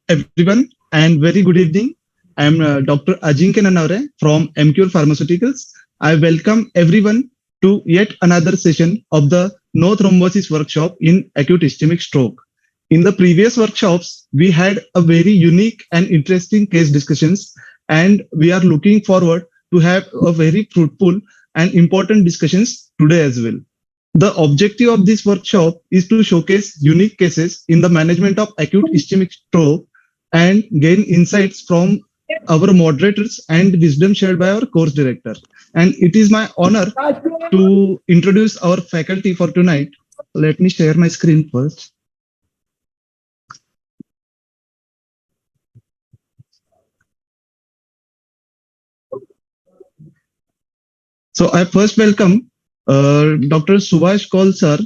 everyone, and very good evening. I am Dr. Ajinkya Nanavare from Emcure Pharmaceuticals. I welcome everyone to yet another session of the No Thrombosis workshop in acute ischemic stroke. In the previous workshops, we had a very unique and interesting case discussions, and we are looking forward to have a very fruitful and important discussions today as well. The objective of this workshop is to showcase unique cases in the management of acute ischemic stroke and gain insights from our moderators and wisdom shared by our course director. And it is my honor to introduce our faculty for tonight. Let me share my screen first. So I first welcome Dr. Subhash Kaul sir.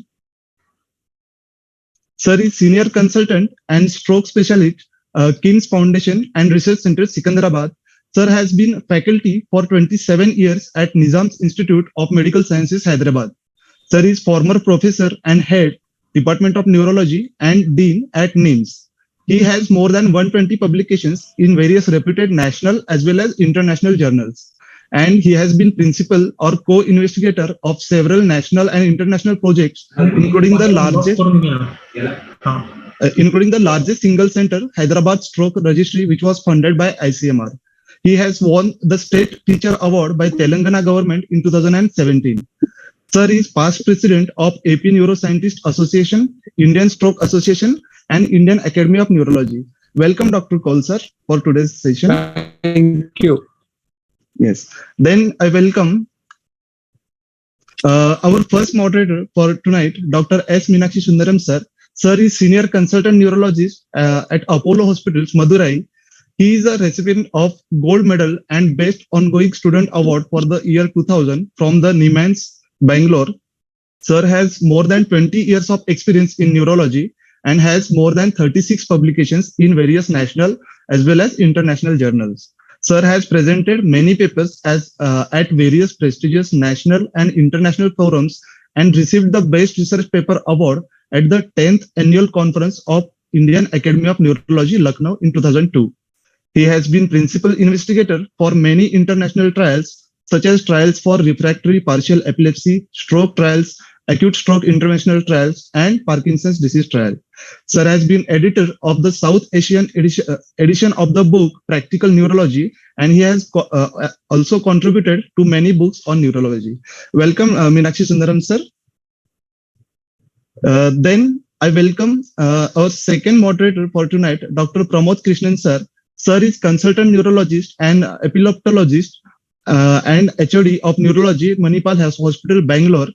Sir is senior consultant and stroke specialist, King's Foundation and Research Center, Sikandarabad. Sir has been faculty for 27 years at Nizam's Institute of Medical Sciences, Hyderabad. Sir is former professor and head Department of Neurology and Dean at NIMS. He has more than 120 publications in various reputed national as well as international journals. And he has been principal or co-investigator of several national and international projects, including the largest single center Hyderabad Stroke Registry, which was funded by ICMR. He has won the State Teacher Award by Telangana government in 2017. Sir is past president of AP Neuroscientist Association, Indian Stroke Association, and Indian Academy of Neurology. Welcome, Dr. Kaul sir, for today's session. Thank you. Yes. Then I welcome our first moderator for tonight, Dr. S. Meenakshi Sundaram sir. Sir is senior consultant neurologist at Apollo Hospitals, Madurai. He is a recipient of gold medal and best ongoing student award for the year 2000 from the NIMANS, Bangalore. Sir has more than 20 years of experience in neurology and has more than 36 publications in various national as well as international journals. Sir has presented many papers at various prestigious national and international forums and received the Best Research Paper Award at the 10th Annual Conference of Indian Academy of Neurology, Lucknow in 2002. He has been principal investigator for many international trials, such as trials for refractory partial epilepsy, stroke trials, acute stroke interventional trials, and Parkinson's disease trial. Sir has been editor of the South Asian edition of the book Practical Neurology, and he has also contributed to many books on neurology. Welcome, Meenakshi Sundaram sir. Then I welcome our second moderator for tonight, Dr. Pramod Krishnan sir. Sir is consultant neurologist and epileptologist and HOD of Neurology, Manipal Hospital, Bangalore.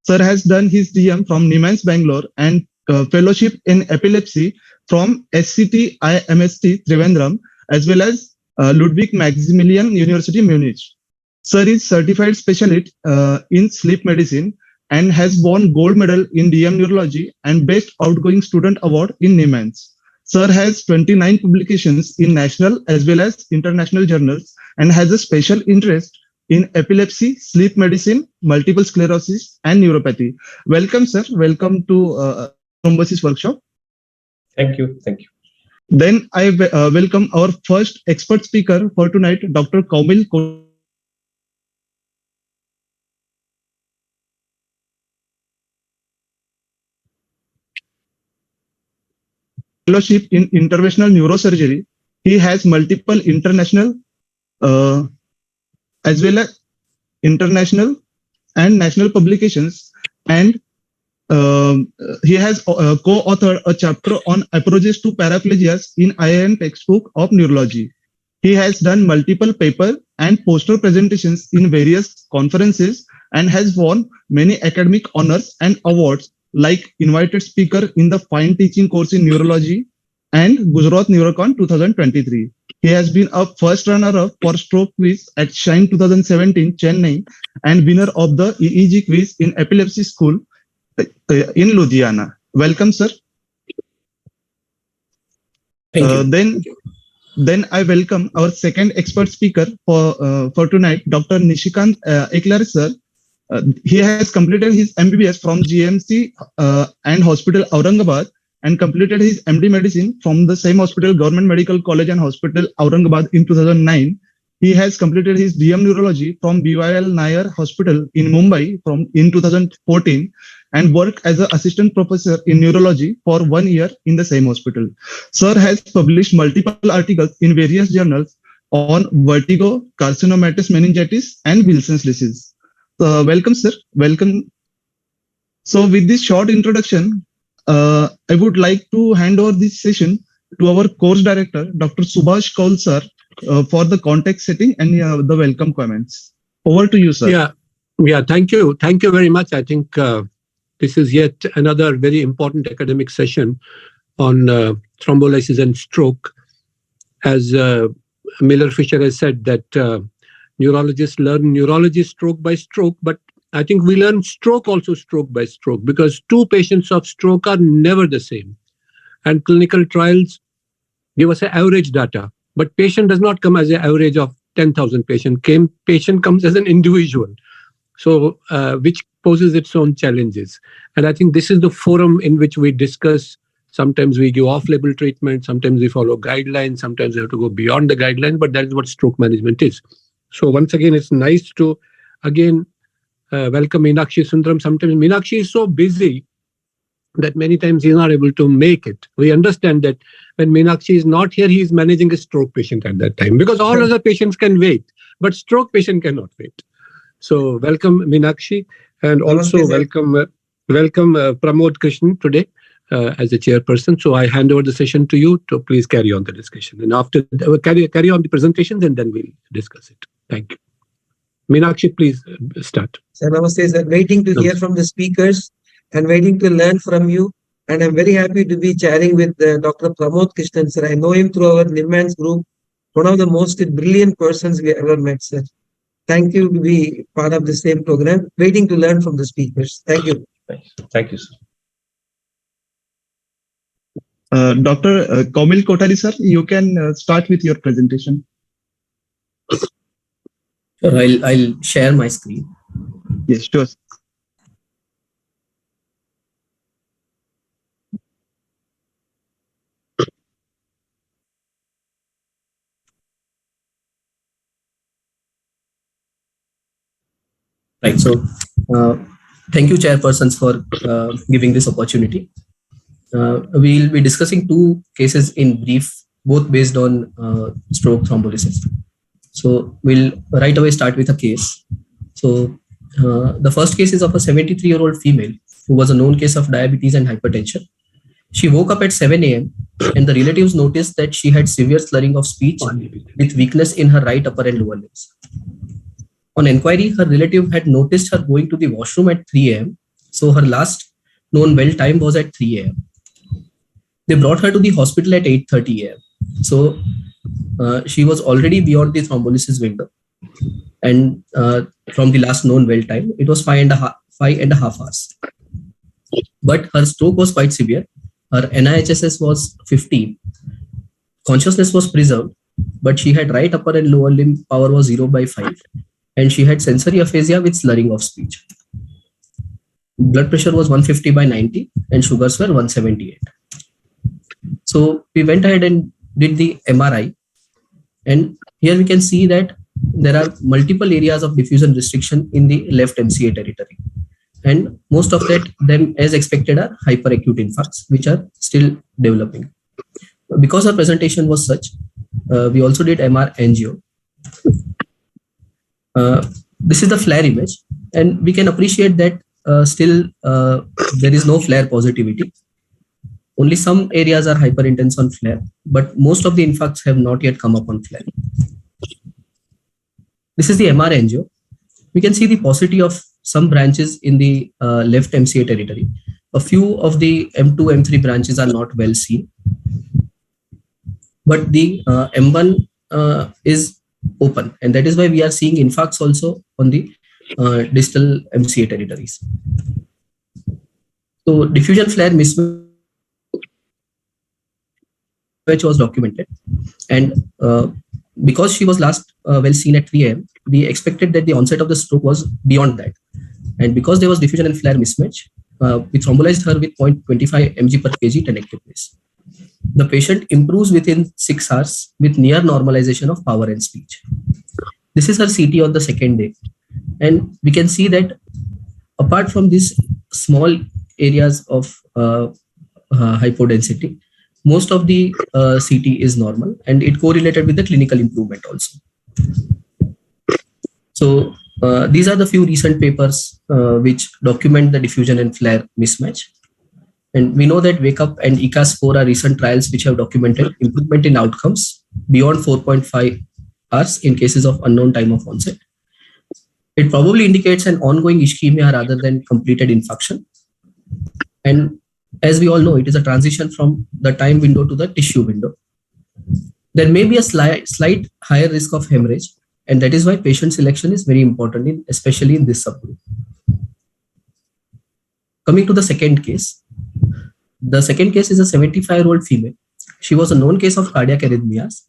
Sir has done his DM from NIMANS, Bangalore, and fellowship in epilepsy from SCT IMST Trivandrum, as well as Ludwig Maximilian University, Munich. Sir is certified specialist in sleep medicine and has won gold medal in DM Neurology and Best Outgoing Student Award in NIMANS. Sir has 29 publications in national as well as international journals and has a special interest in epilepsy, sleep medicine, multiple sclerosis, and neuropathy. Welcome, sir. Welcome to Thrombosis Workshop. Thank you. Thank you. Then I welcome our first expert speaker for tonight, Dr. Kaumil Fellowship in Interventional Neurosurgery. He has multiple international as well as international and national publications, and he has co-authored a chapter on approaches to paraplegias in IIN textbook of neurology. He has done multiple paper and poster presentations in various conferences and has won many academic honors and awards like invited speaker in the Fine Teaching course in neurology and Gujarat Neurocon 2023. He has been a first runner-up for stroke quiz at Shine 2017 Chennai and winner of the EEG quiz in epilepsy school in Ludhiana. Welcome, sir. Thank you. Then I welcome our second expert speaker for tonight, Dr. Nishikant Eklar, sir. He has completed his MBBS from GMC and Hospital Aurangabad and completed his MD medicine from the same hospital, Government Medical College and Hospital, Aurangabad in 2009. He has completed his DM neurology from BYL Nair Hospital in Mumbai in 2014 and worked as an assistant professor in neurology for 1 year in the same hospital. Sir has published multiple articles in various journals on vertigo, carcinomatous meningitis, and Wilson's disease. Welcome, sir. Welcome. So with this short introduction, I would like to hand over this session to our course director, Dr. Subhash Kaul, sir, for the context setting and the welcome comments. Over to you, sir. Yeah. Thank you. Thank you very much. I think this is yet another very important academic session on thrombolysis and stroke. As Miller Fisher has said that neurologists learn neurology stroke by stroke, but I think we learn stroke also stroke by stroke, because two patients of stroke are never the same. And clinical trials give us an average data, but patient does not come as an average of 10,000 patients. Patient comes as an individual, so which poses its own challenges. And I think this is the forum in which we discuss. Sometimes we give off-label treatment, sometimes we follow guidelines, sometimes we have to go beyond the guidelines, but that is what stroke management is. So once again, it's nice to again welcome Meenakshi Sundaram. Sometimes Meenakshi is so busy that many times he's not able to make it. We understand that when Meenakshi is not here, he is managing a stroke patient at that time, because all other patients can wait, but stroke patient cannot wait. So welcome Meenakshi, and also welcome Pramod Krishnan today as the chairperson. So I hand over the session to you to please carry on the discussion, and after carry on the presentations, and then we'll discuss it. Thank you. Meenakshi, please start. Sir, namaste, sir. Waiting to hear from the speakers and waiting to learn from you. And I'm very happy to be chatting with Dr. Pramod Krishnan, sir. I know him through our Nirman's group. One of the most brilliant persons we ever met, sir. Thank you to be part of the same program. Waiting to learn from the speakers. Thank you. Thank you, sir. Dr. Kaumil Kothari, sir, you can start with your presentation. Sure, I'll share my screen. Yes, sure. Right. So, thank you, chairpersons, for giving this opportunity. We'll be discussing two cases in brief, both based on stroke thrombolysis. So we'll right away start with a case. So the first case is of a 73-year-old female who was a known case of diabetes and hypertension. She woke up at 7 a.m. and the relatives noticed that she had severe slurring of speech with weakness in her right upper and lower limbs. On inquiry, her relative had noticed her going to the washroom at 3 a.m. So her last known well time was at 3 a.m. They brought her to the hospital at 8:30 a.m. So she was already beyond the thrombolysis window, and from the last known well time, it was 5.5 hours. But her stroke was quite severe. Her NIHSS was 15. Consciousness was preserved, but she had right upper and lower limb power was 0/5, and she had sensory aphasia with slurring of speech. Blood pressure was 150/90, and sugars were 178. So we went ahead and did the MRI, and here we can see that there are multiple areas of diffusion restriction in the left MCA territory, and most of them, as expected, are hyperacute infarcts which are still developing. Because our presentation was such, we also did MR angio. This is the flare image, and we can appreciate that still there is no flare positivity. Only some areas are hyperintense on flare, but most of the infarcts have not yet come up on flare. This is the MR angio. We can see the paucity of some branches in the left MCA territory. A few of the M2, M3 branches are not well seen, but the M1 is open, and that is why we are seeing infarcts also on the distal MCA territories. So diffusion flare mismatch was documented, and because she was last well seen at 3 a.m., we expected that the onset of the stroke was beyond that. And because there was diffusion and flare mismatch, we thrombolized her with 0.25 mg per kg tenecteplase. The patient improves within 6 hours with near normalization of power and speech. This is her CT on the second day. And we can see that apart from these small areas of hypodensity, most of the CT is normal, and it correlated with the clinical improvement also. So these are the few recent papers which document the diffusion and flare mismatch. And we know that Wake Up and ECAS-4 are recent trials which have documented improvement in outcomes beyond 4.5 hours in cases of unknown time of onset. It probably indicates an ongoing ischemia rather than completed infarction. And as we all know, it is a transition from the time window to the tissue window. There may be a slight higher risk of hemorrhage, and that is why patient selection is very important, especially in this subgroup. Coming to the second case. The second case is a 75-year-old female. She was a known case of cardiac arrhythmias,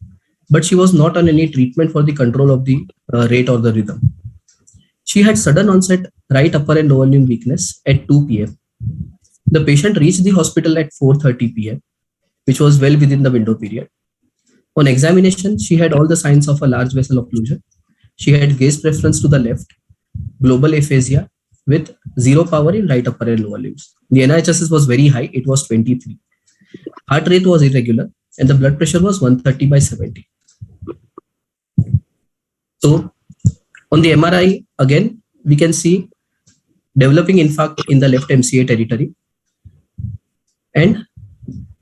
but she was not on any treatment for the control of the rate or the rhythm. She had sudden onset right upper and lower limb weakness at 2 p.m. The patient reached the hospital at 4:30 p.m., which was well within the window period. On examination, she had all the signs of a large vessel occlusion. She had gaze preference to the left, global aphasia with zero power in right upper and lower limbs. The NIHSS was very high, it was 23. Heart rate was irregular, and the blood pressure was 130/70. So on the MRI, again, we can see developing infarct in the left MCA territory and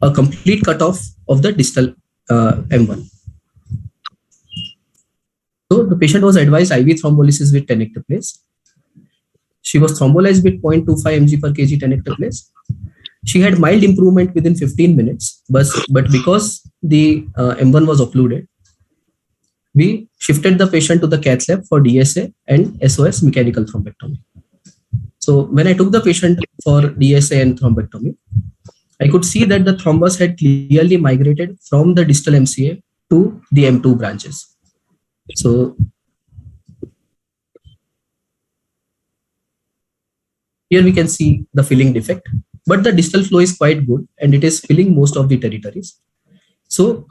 a complete cutoff of the distal M1. So the patient was advised IV thrombolysis with tenecteplase. She was thrombolized with 0.25 mg per kg tenecteplase. She had mild improvement within 15 minutes, but because the M1 was occluded, we shifted the patient to the cath lab for DSA and SOS mechanical thrombectomy. So when I took the patient for DSA and thrombectomy, I could see that the thrombus had clearly migrated from the distal MCA to the M2 branches. So here we can see the filling defect, but the distal flow is quite good and it is filling most of the territories. So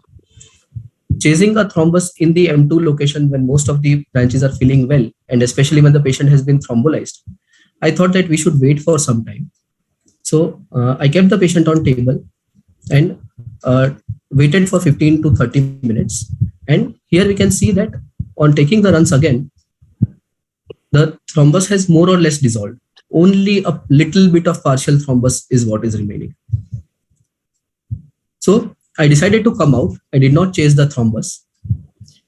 chasing a thrombus in the M2 location when most of the branches are filling well, and especially when the patient has been thrombolized, I thought that we should wait for some time. So I kept the patient on table and waited for 15 to 30 minutes. And here we can see that on taking the runs again, the thrombus has more or less dissolved. Only a little bit of partial thrombus is what is remaining. So I decided to come out. I did not chase the thrombus.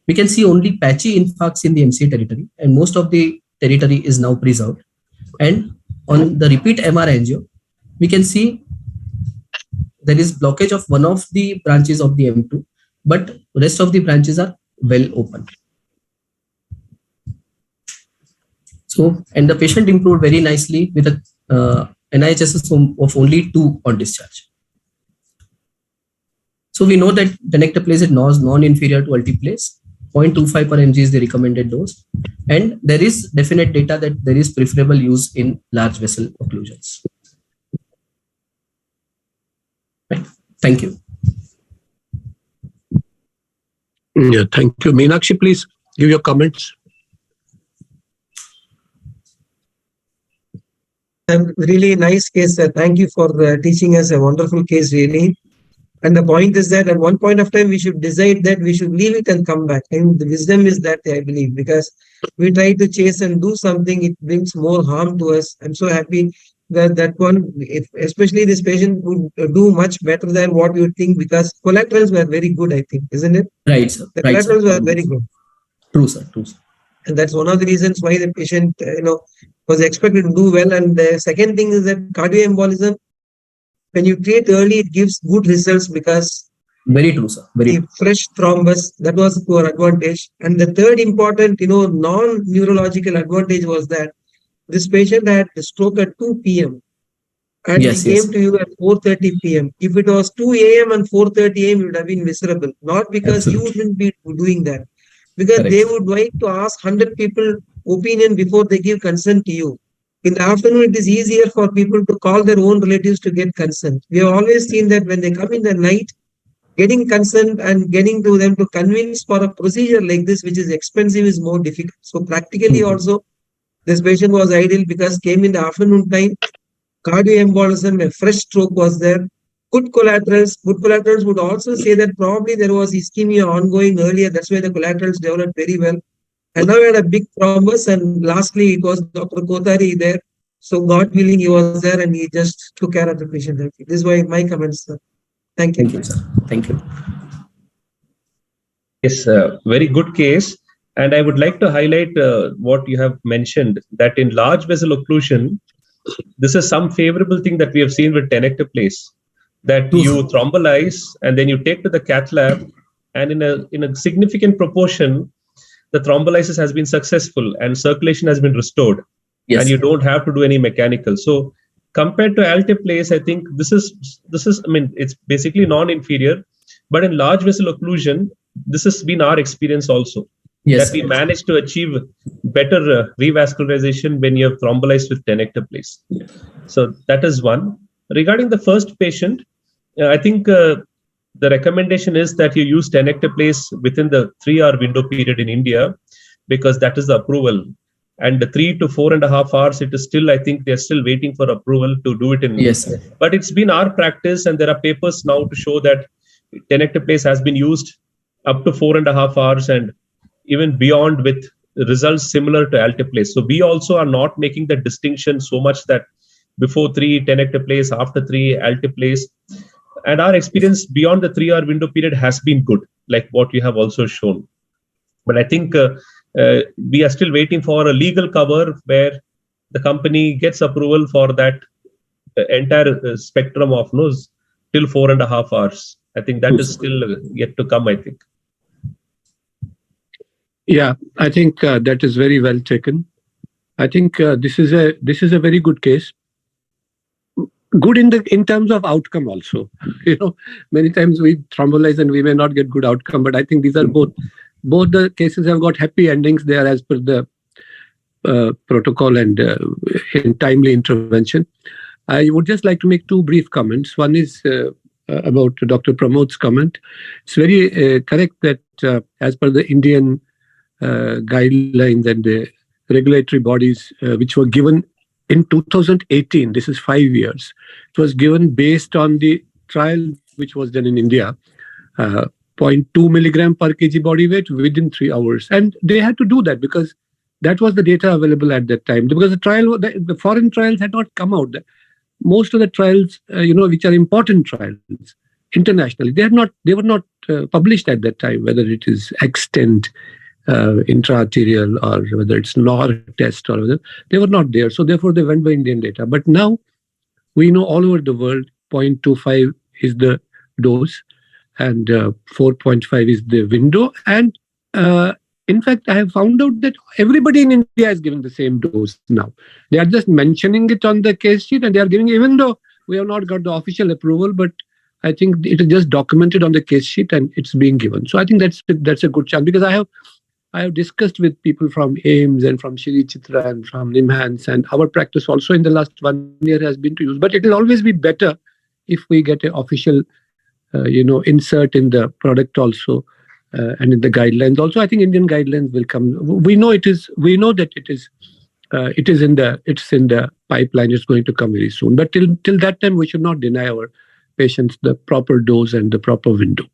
We can see only patchy infarcts in the MCA territory, and most of the territory is now preserved. And on the repeat MR angio, we can see there is blockage of one of the branches of the M2, but rest of the branches are well open. So, and the patient improved very nicely with a NIHSS of only 2 on discharge. So we know that tenecteplase is non-inferior to alteplase. 0.25 per mg is the recommended dose. And there is definite data that there is preferable use in large vessel occlusions. Right. Thank you. Yeah, thank you. Meenakshi, please give your comments. Really nice case. Thank you for teaching us a wonderful case, really. And the point is that at one point of time, we should decide that we should leave it and come back. And the wisdom is that, I believe, because we try to chase and do something, it brings more harm to us. I'm so happy that that one, especially this patient, would do much better than what you would think, because collaterals were very good, I think, isn't it? Right, sir. The Right, collaterals sir. were very good. True, sir. True, sir. And that's one of the reasons why the patient, was expected to do well. And the second thing is that cardioembolism, when you treat early, it gives good results, because Very true, sir. Very the fresh thrombus, that was to our advantage. And the third important, non-neurological advantage was that this patient had a stroke at 2 p.m. and Yes, he yes. came to you at 4:30 p.m. If it was 2 a.m. and 4:30 a.m., you would have been miserable. Not because you Absolutely. wouldn't be doing that, because Correct. they would like to ask 100 people opinion before they give consent to you. In the afternoon, it is easier for people to call their own relatives to get consent. We have always seen that when they come in the night, getting consent and getting to them to convince for a procedure like this, which is expensive, is more difficult. So practically also, this patient was ideal because came in the afternoon time, cardioembolism, a fresh stroke was there. Good collaterals. Good collaterals would also say that probably there was ischemia ongoing earlier. That's why the collaterals developed very well. And now we had a big thrombus, and lastly, it was Dr. Kothari there. So God willing, he was there and he just took care of the patient. This is why my comments, sir. Thank you. Thank you, sir. Thank you. Yes, very good case. And I would like to highlight what you have mentioned, that in large vessel occlusion, this is some favorable thing that we have seen with tenecteplase, that you thrombolize and then you take to the cath lab, and in a significant proportion, the thrombolysis has been successful and circulation has been restored. Yes. And you don't have to do any mechanical. So compared to alteplase, I think this is, I mean, it's basically non-inferior, but in large vessel occlusion, this has been our experience also. Yes, that we managed to achieve better revascularization when you have thrombolized with tenecteplase. So that is one. Regarding the first patient, I think the recommendation is that you use tenecteplase within the 3-hour window period in India, because that is the approval. And the 3 to 4.5 hours, it is still, I think they're still waiting for approval to do it in. Yes, sir. But it's been our practice, and there are papers now to show that tenecteplase has been used up to 4.5 hours and even beyond, with results similar to alteplase. So we also are not making the distinction so much that before 3 tenecteplase, after 3 alteplase. And our experience beyond the 3-hour window period has been good, like what you have also shown. But I think we are still waiting for a legal cover where the company gets approval for that entire spectrum of nose till 4.5 hours. I think that is still yet to come, I think. Yeah, I think that is very well taken. I think this is a very good case. Good in terms of outcome also. You know, many times we thrombolize and we may not get good outcome, but I think these are both the cases have got happy endings there as per the protocol and in timely intervention. I would just like to make 2 brief comments. One is about Dr. Pramod's comment. It's very correct that as per the Indian guidelines and the regulatory bodies which were given in 2018, this is 5 years, it was given based on the trial which was done in India, 0.2 milligram per kg body weight within 3 hours. And they had to do that because that was the data available at that time. Because the foreign trials had not come out. Most of the trials, which are important trials internationally, they were not published at that time, whether it is extent, intraarterial, or whether it's NOR test, or whether they were not there. So therefore they went by Indian data. But now we know all over the world 0.25 is the dose and 4.5 is the window. And in fact, I have found out that everybody in India is giving the same dose now. They are just mentioning it on the case sheet and they are giving, even though we have not got the official approval, but I think it is just documented on the case sheet and it's being given. So I think that's a good chance, because I have discussed with people from AIMS and from Shri Chitra and from NIMHANS, and our practice also in the last 1 year has been to use. But it will always be better if we get an official, insert in the product also and in the guidelines. Also, I think Indian guidelines will come. We know that it is in the pipeline. It's going to come very soon. But till that time, we should not deny our patients the proper dose and the proper window.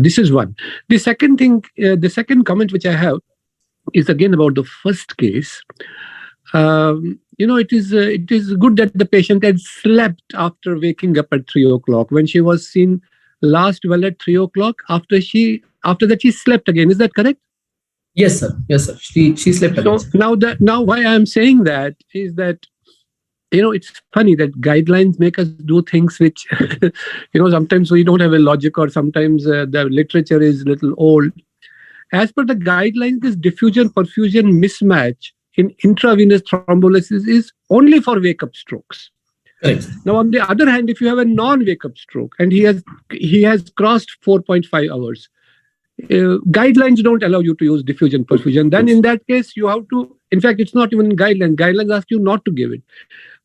This is one. The second thing, the second comment which I have is again about the first case. It is good that the patient had slept after waking up at 3 o'clock. When she was seen last well at 3 o'clock, after that she slept again. Is that correct? Yes, sir. Yes, sir. She slept again. So now why I am saying that is that, it's funny that guidelines make us do things which, sometimes we don't have a logic, or sometimes the literature is a little old. As per the guidelines, this diffusion-perfusion mismatch in intravenous thrombolysis is only for wake-up strokes. Correct. Now, on the other hand, if you have a non-wake-up stroke and he has crossed 4.5 hours, guidelines don't allow you to use diffusion perfusion. Then in that case, you have to, in fact, it's not even guidelines. Guidelines ask you not to give it.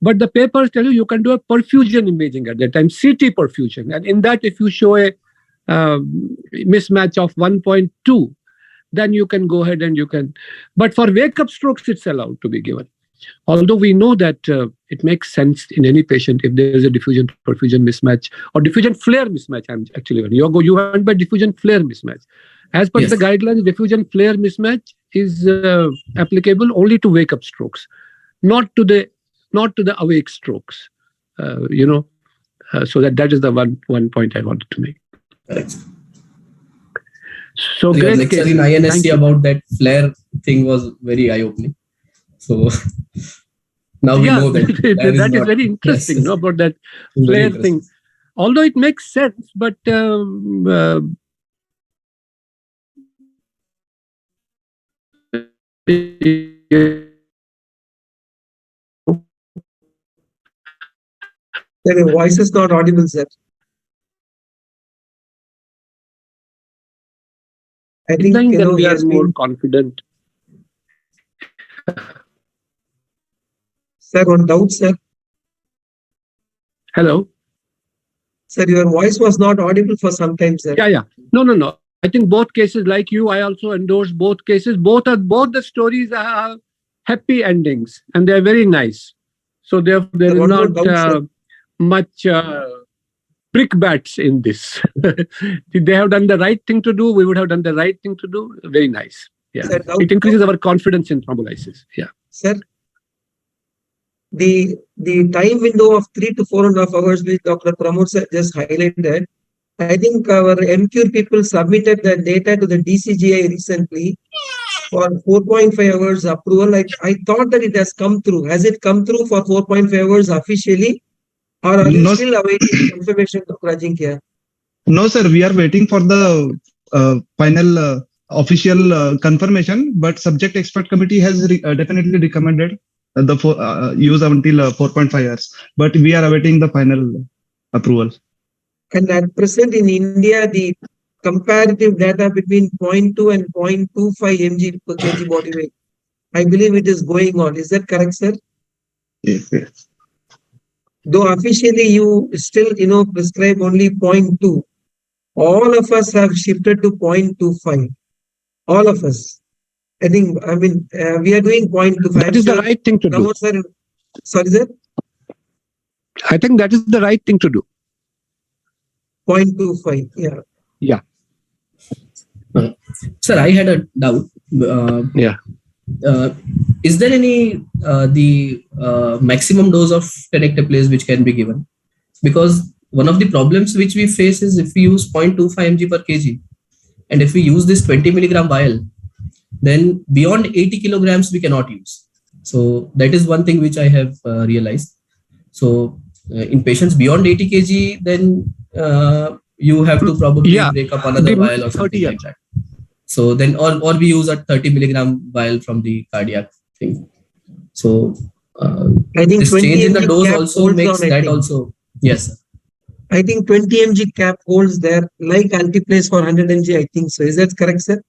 But the papers tell you can do a perfusion imaging at that time, CT perfusion. And in that, if you show a mismatch of 1.2, then you can go ahead and you can. But for wake-up strokes, it's allowed to be given. Although we know that it makes sense in any patient if there is a diffusion perfusion mismatch or diffusion flare mismatch. I'm actually you went by diffusion flare mismatch. As per the guidelines, diffusion flare mismatch is applicable only to wake-up strokes, not to the awake strokes. So that is the one point I wanted to make. Correct. So your great lecture case. in INSC about that flare thing was very eye-opening. So now we know that that is very interesting, no, about that flare thing. Although it makes sense, but Your voice is not audible, sir. I think we are more confident. Sir, on doubt, sir. Hello. Sir, your voice was not audible for some time, sir. Yeah. No. I think both cases, like you, I also endorse both cases. Both the stories are happy endings, and they are very nice. So there is not much brickbats in this. If they have done the right thing to do, we would have done the right thing to do. Very nice. Yeah, sir, it increases our confidence in thrombolysis. Yeah, sir. The time window of 3 to 4.5 hours, which Dr. Pramod sir just highlighted, I think our Emcure people submitted the data to the DCGI recently for 4.5 hours approval. I thought that it has come through. Has it come through for 4.5 hours officially? Or are you still awaiting confirmation, Dr. Ajinkya? No, sir. We are waiting for the final official confirmation. But Subject Expert Committee has definitely recommended the use until 4.5 hours. But we are awaiting the final approval. And at present in India, the comparative data between 0.2 and 0.25 mg per kg body weight, I believe it is going on. Is that correct, sir? Yes. Though officially you still, prescribe only 0.2. All of us have shifted to 0.25. All of us. We are doing 0.25. That is the right thing to do. Sir, sorry, sir? I think that is the right thing to do. 0.25, yeah. Yeah. Sir, I had a doubt. Is there any the maximum dose of tenecteplase which can be given? Because one of the problems which we face is if we use 0.25 mg per kg and if we use this 20 milligram vial, then beyond 80 kilograms we cannot use. So that is one thing which I have realized. So in patients beyond 80 kg, then you have to probably break up another vial or something like that. So then, or we use a 30 milligram vial from the cardiac thing. So I think this change in the dose also makes that also. Yes, sir. I think 20 mg cap holds there, like antiplase for 100 mg. I think so. Is that correct, sir?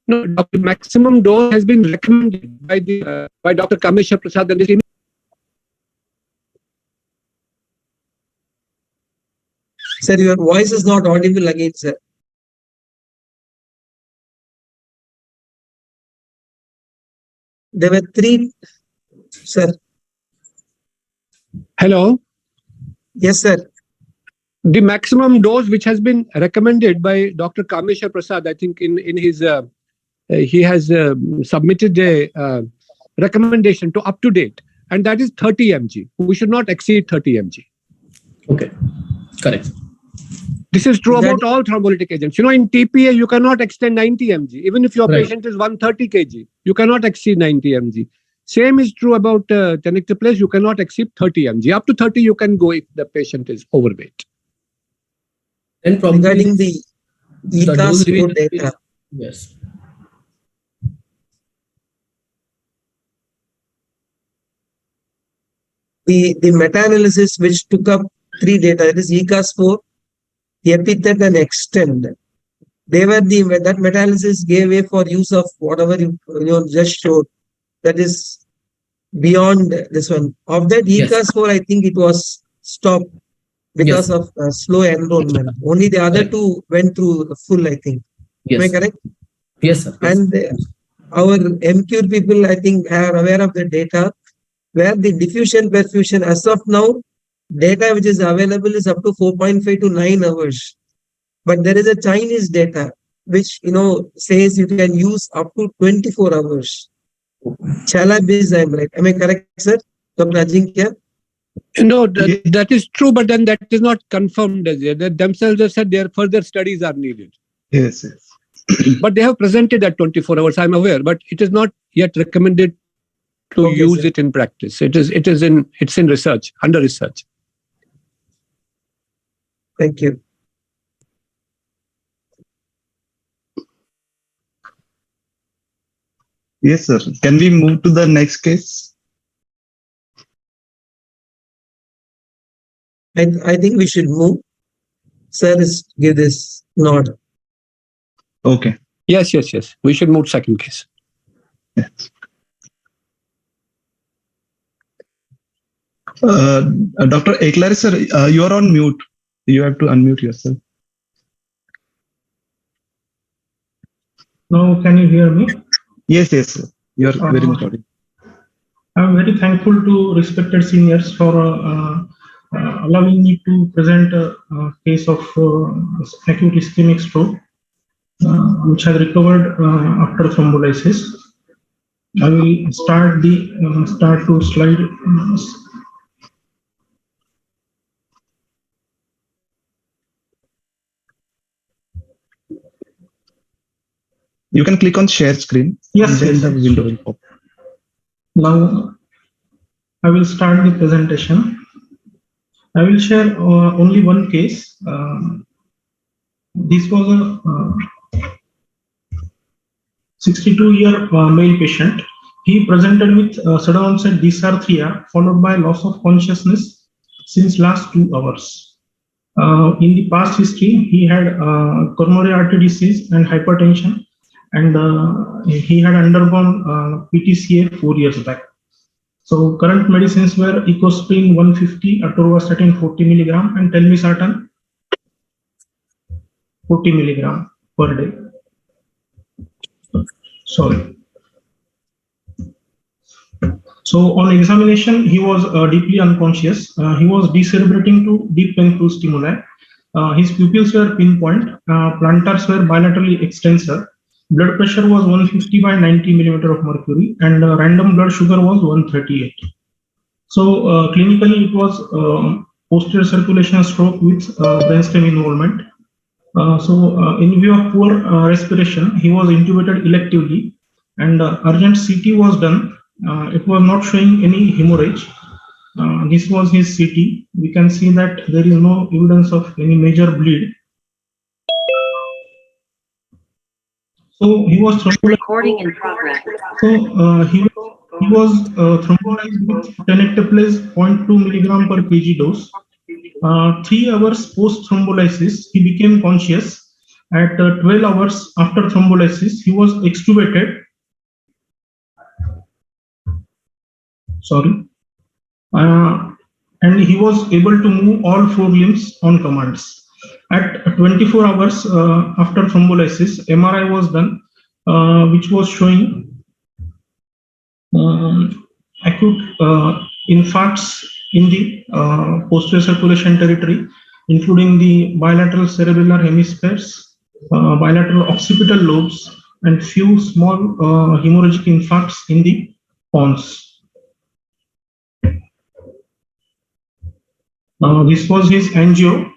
No, the maximum dose has been recommended by Dr. Kameshwar Prasad and this. Sir, your voice is not audible again, sir. There were 3, sir. Hello? Yes, sir. The maximum dose which has been recommended by Dr. Kameshwar Prasad, I think in his, he has submitted a recommendation to up to date, and that is 30 mg. We should not exceed 30 mg. Okay, correct. This is true about all thrombolytic agents. In TPA, you cannot extend 90 mg. Even if your patient is 130 kg, you cannot exceed 90 mg. Same is true about tenecteplase. You cannot exceed 30 mg. Up to 30, you can go if the patient is overweight. And probably regarding the ECA score data. Yes. The meta-analysis which took up three data, that is ECA-4, epithet and extend. They were that meta-analysis gave way for use of whatever you just showed. That is beyond this one. Of that ECA-4, I think it was stopped because of slow enrollment. Only the other two went through the full, I think. Am I correct? Yes, sir. And our Emcure people, I think, are aware of the data where the diffusion perfusion as of now, data which is available is up to 4.5 to 9 hours. But there is a Chinese data which says you can use up to 24 hours. Chalabis, I'm right. Am I correct, sir? Dr. Ajinkya? No, that is true, but then that is not confirmed as yet. They themselves have said their further studies are needed. Yes. But they have presented at 24 hours, I'm aware, but it is not yet recommended to use it in practice. It's in research, under research. Thank you. Yes, sir. Can we move to the next case? I think we should move. Sir, give this nod. Okay. Yes. We should move second case. Yes. Dr. Eklaris, sir, you are on mute. You have to unmute yourself. Now, can you hear me? Yes, sir. You are very much audible. I'm very thankful to respected seniors for allowing me to present a case of acute ischemic stroke, which has recovered after thrombolysis. I will start to slide. You can click on share screen. Yes. The window will pop. Now, I will start the presentation. I will share only one case. This was a 62-year male patient. He presented with sudden onset dysarthria followed by loss of consciousness since last 2 hours. In the past history, he had coronary artery disease and hypertension, and he had undergone PTCA 4 years back. So current medicines were ecosprin 150, atorvastatin 40 milligram, and telmisartan 40 milligram per day. Sorry. So on examination, he was deeply unconscious. He was decerebrating to deep painful stimuli. His pupils were pinpoint. Plantars were bilaterally extensor. Blood pressure was 150 by 90 millimeter of mercury, and random blood sugar was 138. So clinically, it was posterior circulation stroke with brainstem involvement. In view of poor respiration, he was intubated electively, and urgent CT was done. It was not showing any hemorrhage. This was his CT. We can see that there is no evidence of any major bleed. So he was recording in progress. So he was thrombolized with tenecteplase 0.2 milligram per kg dose. 3 hours post thrombolysis, he became conscious. At 12 hours after thrombolysis, he was extubated. And he was able to move all 4 limbs on commands. At 24 hours after thrombolysis, MRI was done, which was showing acute infarcts in the posterior circulation territory, including the bilateral cerebellar hemispheres, bilateral occipital lobes, and few small hemorrhagic infarcts in the pons. This was his angio.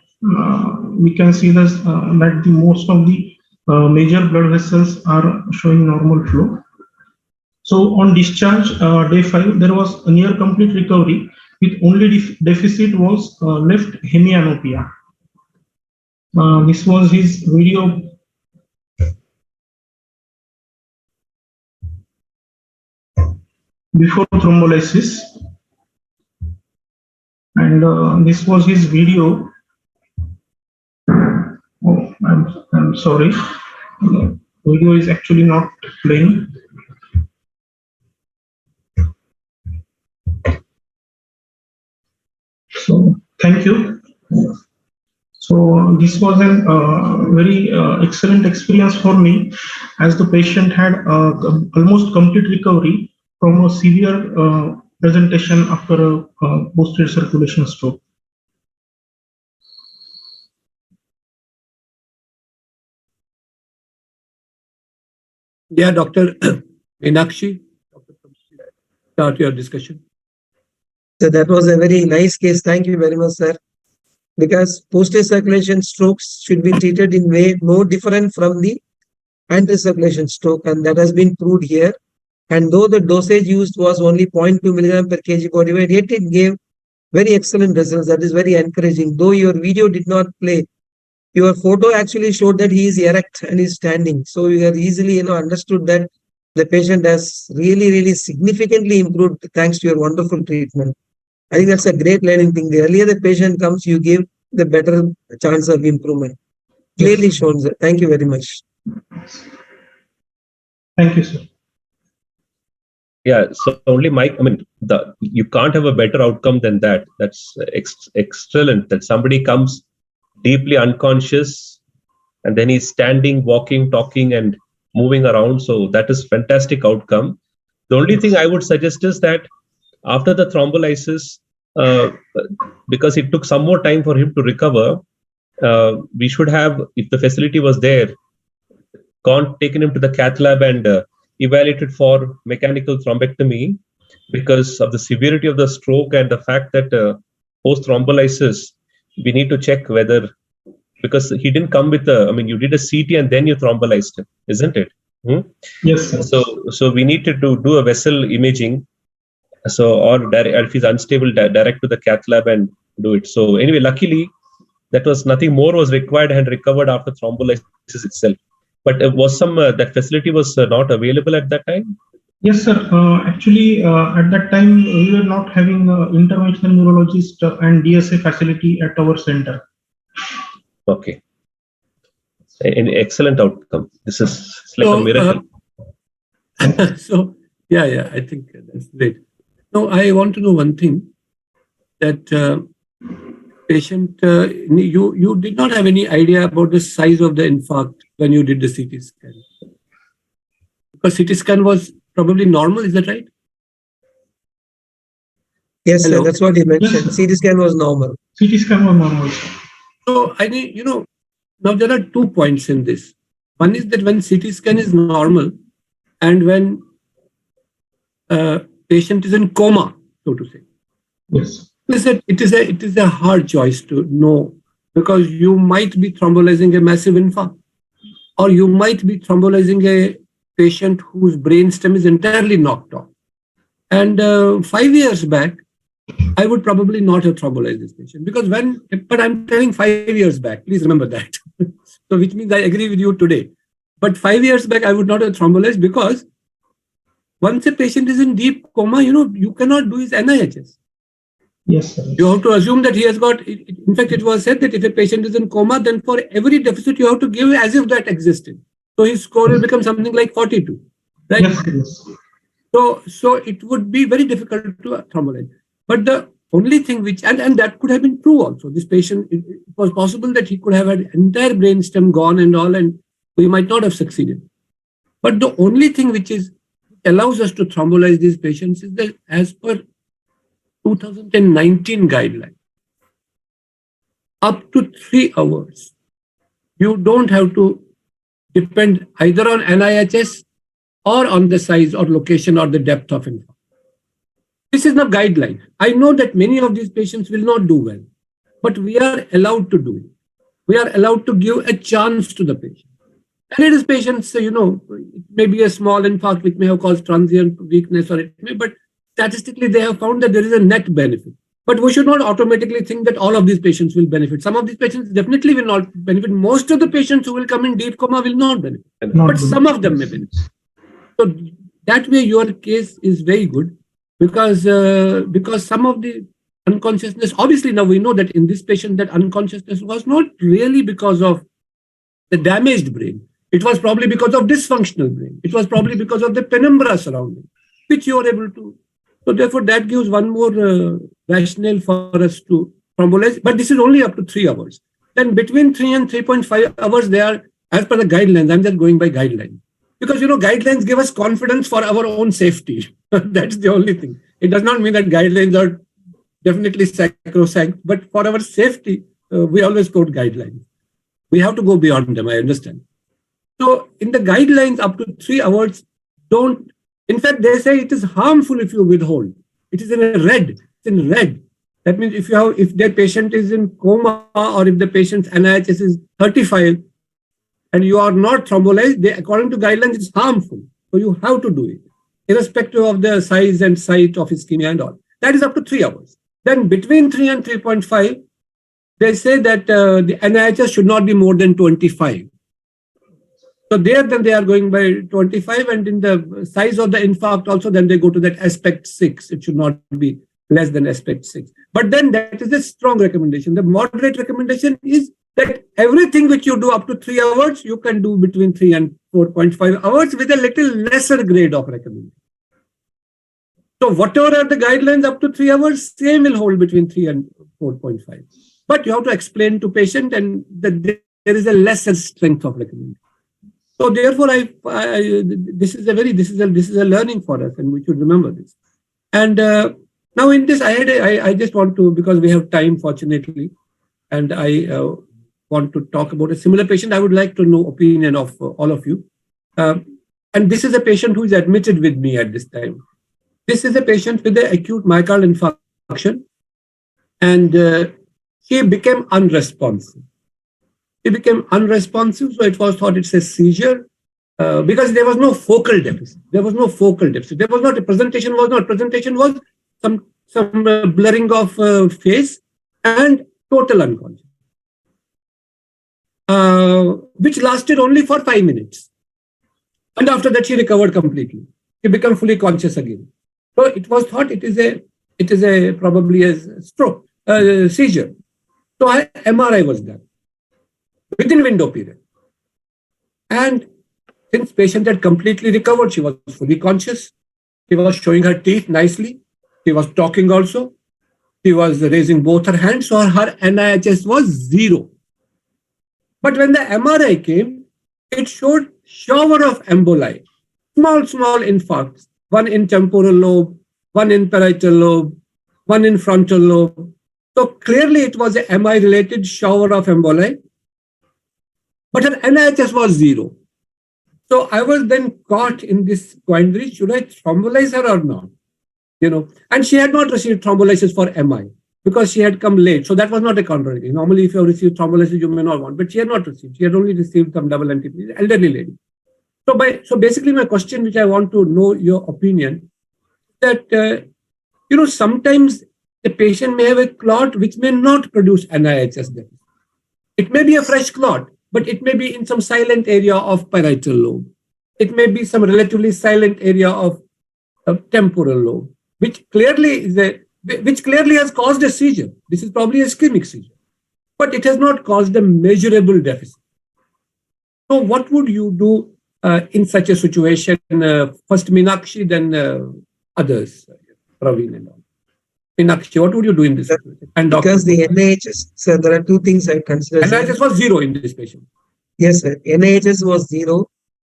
We can see this, that the most of the major blood vessels are showing normal flow. So on discharge, day 5, there was a near complete recovery, with only deficit was left hemianopia. This was his video. Before thrombolysis, and this was his video. Oh, I'm sorry. The video is actually not playing. So thank you. So this was a very excellent experience for me, as the patient had almost complete recovery from a severe presentation after a posterior circulation stroke. Yeah, Dr. Meenakshi, start your discussion. So that was a very nice case. Thank you very much, sir. Because posterior circulation strokes should be treated in way no different from the anterior circulation stroke, and that has been proved here. And though the dosage used was only 0.2 milligram per kg body weight, yet it gave very excellent results. That is very encouraging. Though your video did not play, your photo actually showed that he is erect and is standing. So you have easily understood that the patient has really significantly improved thanks to your wonderful treatment. I think that's a great learning thing. The earlier the patient comes, you give the better chance of improvement. Clearly shown, sir. Thank you very much. Thank you, sir. Yeah, so only Mike, I mean, you can't have a better outcome than that. That's excellent that somebody comes deeply unconscious and then he's standing, walking, talking and moving around. So that is fantastic outcome. The only thing I would suggest is that after the thrombolysis, because it took some more time for him to recover, we should have, if the facility was there, taken him to the cath lab and evaluated for mechanical thrombectomy, because of the severity of the stroke and the fact that post thrombolysis, we need to check whether, because he didn't come with you did a CT and then you thrombolized him, isn't it? Yes, sir. So we needed to do a vessel imaging. So, or if he's unstable, direct to the cath lab and do it. So anyway, luckily, that was nothing more was required and recovered after thrombolysis itself. But was that facility was not available at that time? Yes, sir. Actually, at that time, we were not having interventional neurologist and DSA facility at our center. Okay. An excellent outcome. This is like a miracle. So, yeah, I think that's great. Now, I want to know one thing, that patient, you did not have any idea about the size of the infarct when you did the CT scan. Because CT scan was probably normal, is that right? Yes, sir, that's what he mentioned. Yes, CT scan was normal. CT scan was normal. So, I need, now there are 2 points in this. One is that when CT scan is normal and when patient is in coma, so to say. Yes. It is a hard choice to know, because you might be thrombolizing a massive infarct, or you might be thrombolizing a patient whose brainstem is entirely knocked off. And 5 years back, I would probably not have thrombolized this patient, but I'm telling 5 years back, please remember that. So which means I agree with you today. But 5 years back, I would not have thrombolized, because once a patient is in deep coma, you cannot do his NIHS. Yes, sir. You have to assume that he has got, in fact, it was said that if a patient is in coma, then for every deficit, you have to give as if that existed. So his score will become something like 42, right? Yes. So it would be very difficult to thrombolize. But the only thing which, and that could have been true also, this patient, it was possible that he could have had entire brainstem gone and all, and we might not have succeeded. But the only thing which allows us to thrombolize these patients is that as per 2019 guideline, up to 3 hours, you don't have to depend either on NIHS or on the size or location or the depth of infarct. This is the guideline. I know that many of these patients will not do well, but we are allowed to do it. We are allowed to give a chance to the patient. And it is patients, it may be a small infarct which may have caused transient weakness, or it may, but statistically they have found that there is a net benefit. But we should not automatically think that all of these patients will benefit. Some of these patients definitely will not benefit. Most of the patients who will come in deep coma will not benefit, but some of them may benefit. So that way your case is very good, because some of the unconsciousness. Obviously, now we know that in this patient, that unconsciousness was not really because of the damaged brain. It was probably because of dysfunctional brain. It was probably because of the penumbra surrounding, which you are able to. So therefore, that gives one more rationale for us to thrombolyze. But this is only up to 3 hours. Then between 3 and 3.5 hours, they are, as per the guidelines, I'm just going by guidelines. Because, guidelines give us confidence for our own safety. That's the only thing. It does not mean that guidelines are definitely sacrosanct, but for our safety, we always quote guidelines. We have to go beyond them, I understand. So in the guidelines, up to 3 hours, don't. In fact, they say it is harmful if you withhold. It is in red. It's in red. That means if the patient is in coma, or if the patient's NIHS is 35 and you are not thrombolized, according to guidelines, it's harmful. So you have to do it, irrespective of the size and site of ischemia and all. That is up to 3 hours. Then between 3 and 3.5, they say that the NIHS should not be more than 25. So then they are going by 25, and in the size of the infarct also, then they go to that aspect 6. It should not be less than aspect 6. But then that is a strong recommendation. The moderate recommendation is that everything which you do up to 3 hours, you can do between 3 and 4.5 hours with a little lesser grade of recommendation. So whatever are the guidelines up to 3 hours, same will hold between 3 and 4.5. But you have to explain to patient and that there is a lesser strength of recommendation. So therefore, this is a learning for us, and we should remember this. And now in this, I just want to, because we have time, fortunately, and I want to talk about a similar patient. I would like to know opinion of all of you. And this is a patient who is admitted with me at this time. This is a patient with an acute myocardial infarction, and he became unresponsive. He became unresponsive, so it was thought it's a seizure because there was no focal deficit. There was no focal deficit. There was not a presentation. Presentation was some blurring of face and total unconscious, which lasted only for 5 minutes. And after that, he recovered completely. He became fully conscious again. So it was thought it is a probably a stroke, seizure. So MRI was done within window period. And since patient had completely recovered, she was fully conscious. She was showing her teeth nicely. She was talking also. She was raising both her hands, so her NIHS was 0. But when the MRI came, it showed shower of emboli, small infarcts, one in temporal lobe, one in parietal lobe, one in frontal lobe. So clearly it was a MI-related shower of emboli, but her NIHS was 0. So I was then caught in this quandary, should I thrombolize her or not? And she had not received thrombolysis for MI because she had come late. So that was not a contradiction. Normally, if you have received thrombolysis, you may not want, but she had not received. She had only received some double antibodies, elderly lady. So basically my question, which I want to know your opinion, that, sometimes the patient may have a clot which may not produce NIHS deficit. It may be a fresh clot, but it may be in some silent area of parietal lobe. It may be some relatively silent area of temporal lobe, which clearly has caused a seizure. This is probably a ischemic seizure, but it has not caused a measurable deficit. So what would you do in such a situation? First Meenakshi, then others, Praveen and all. Meenakshi, what would you do in this situation? And because the NIHS, sir, there are two things I consider. NIHS was 0 in this patient. Yes, sir. NIHS was 0.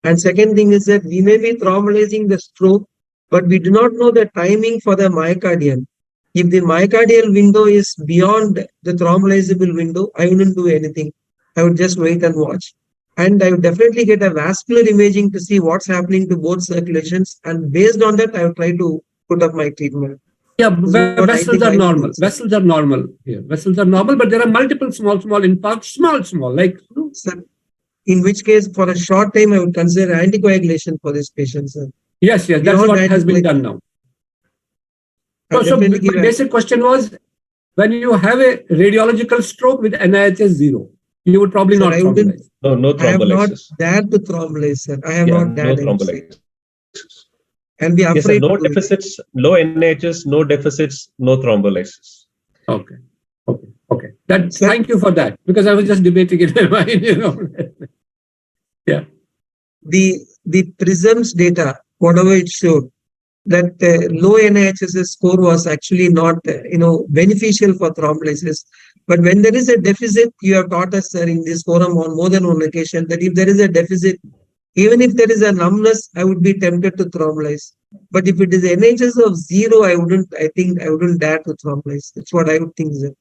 And second thing is that we may be thrombolizing the stroke, but we do not know the timing for the myocardial. If the myocardial window is beyond the thrombolizable window, I wouldn't do anything. I would just wait and watch. And I would definitely get a vascular imaging to see what's happening to both circulations. And based on that, I would try to put up my treatment. Yeah, vessels are normal. Vessels are normal here. Vessels are normal, but there are multiple small infarcts, small, like. Sir, in which case, for a short time, I would consider anticoagulation for this patient, sir. Yes, that's what has been done now. So my basic question was, when you have a radiological stroke with NIHS 0, you would probably not thrombolize. No thrombolysis. I have not dared to thrombolyze, sir. I have not dared. No thrombolysis. And we are afraid. No deficits, no NIHS, no deficits, no thrombolysis. Okay. Thank you for that, because I was just debating in my mind, Yeah. The PRISM's data, whatever it showed, that low NIHSS score was actually not, beneficial for thrombolysis. But when there is a deficit, you have taught us, sir, in this forum on more than one occasion, that if there is a deficit, even if there is a numbness, I would be tempted to thrombolyze. But if it is NHS of 0, I wouldn't dare to thrombolyze. That's what I would think, sir.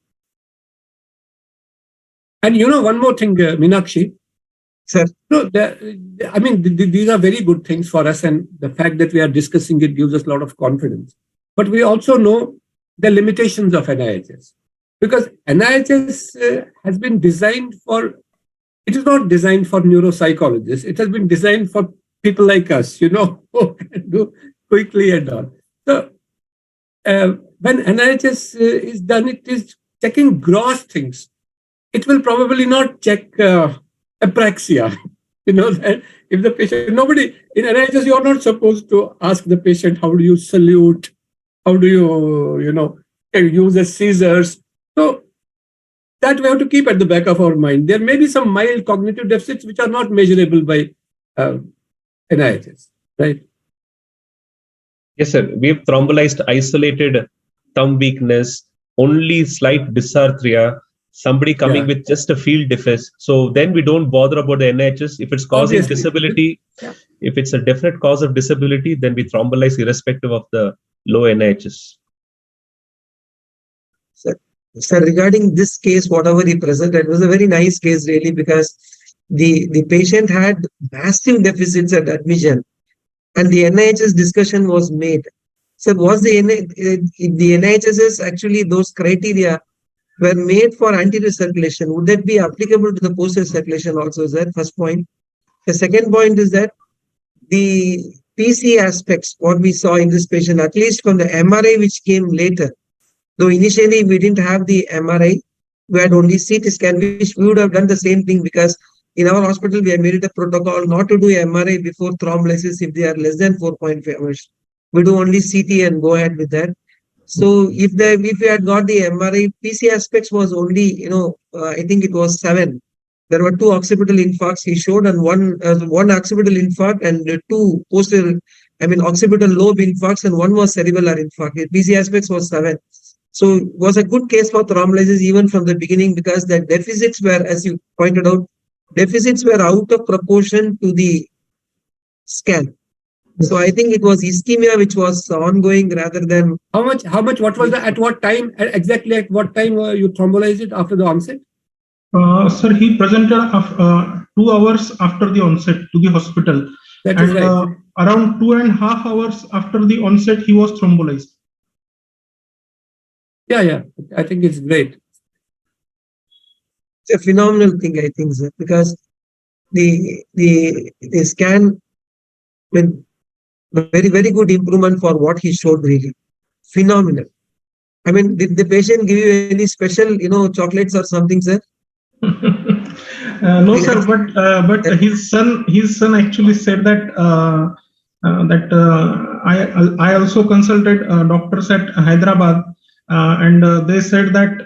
And one more thing, Meenakshi. Sir. No, these are very good things for us, and the fact that we are discussing it gives us a lot of confidence. But we also know the limitations of NIHS, because NIHS has been designed for. It is not designed for neuropsychologists. It has been designed for people like us, who can do quickly and all. So when NIHS is done, it is checking gross things. It will probably not check apraxia. That if the patient, nobody in NIHS, you are not supposed to ask the patient, how do you salute? How do you, use the scissors? So that we have to keep at the back of our mind. There may be some mild cognitive deficits which are not measurable by NIHS, right? Yes, sir. We've thrombolized isolated thumb weakness, only slight dysarthria, somebody coming with just a field deficit. So then we don't bother about the NIHS. If it's causing disability, if it's a definite cause of disability, then we thrombolize irrespective of the low NIHS. Sir, regarding this case, whatever he presented, it was a very nice case, really, because the patient had massive deficits at admission, and the NIHS discussion was made. So, was the NIHS actually, those criteria were made for anterior circulation? Would that be applicable to the posterior circulation also? Is that first point? The second point is that the PC aspects, what we saw in this patient, at least from the MRI which came later. Though initially we didn't have the MRI, we had only CT scan, which we would have done the same thing, because in our hospital we have made it a protocol not to do MRI before thrombolysis if they are less than 4.5 hours. We do only CT and go ahead with that. So if we had got the MRI, PC aspects was only, I think it was 7. There were 2 occipital infarcts he showed, and one occipital infarct and 2 posterior, occipital lobe infarcts, and 1 was cerebellar infarct. PC aspects was 7. So it was a good case for thrombolysis even from the beginning, because the deficits were, as you pointed out, out of proportion to the scan. So I think it was ischemia which was ongoing rather than... How much, what was at what time, exactly at what time you thrombolized it after the onset? Sir, he presented 2 hours after the onset to the hospital. That is right. Around 2.5 hours after the onset, he was thrombolized. Yeah. I think it's great. It's a phenomenal thing, I think, sir, because the scan, very, very good improvement for what he showed, really. Phenomenal. Did the patient give you any special, chocolates or something, sir? No, sir, but his son actually said that I also consulted doctors at Hyderabad, and they said that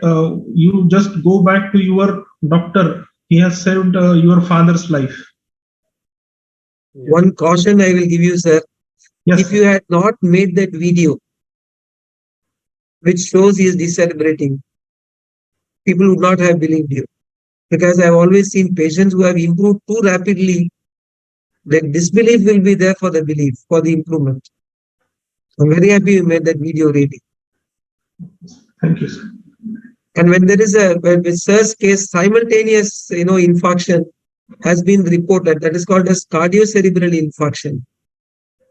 you just go back to your doctor. He has saved your father's life. One caution I will give you, sir. Yes. If you had not made that video, which shows he is decelerating, people would not have believed you. Because I've always seen patients who have improved too rapidly, that disbelief will be there for the belief, for the improvement. I'm very happy you made that video ready. Thank you, sir. And when there is with sir's case, simultaneous, infarction has been reported. That is called as cardiocerebral infarction.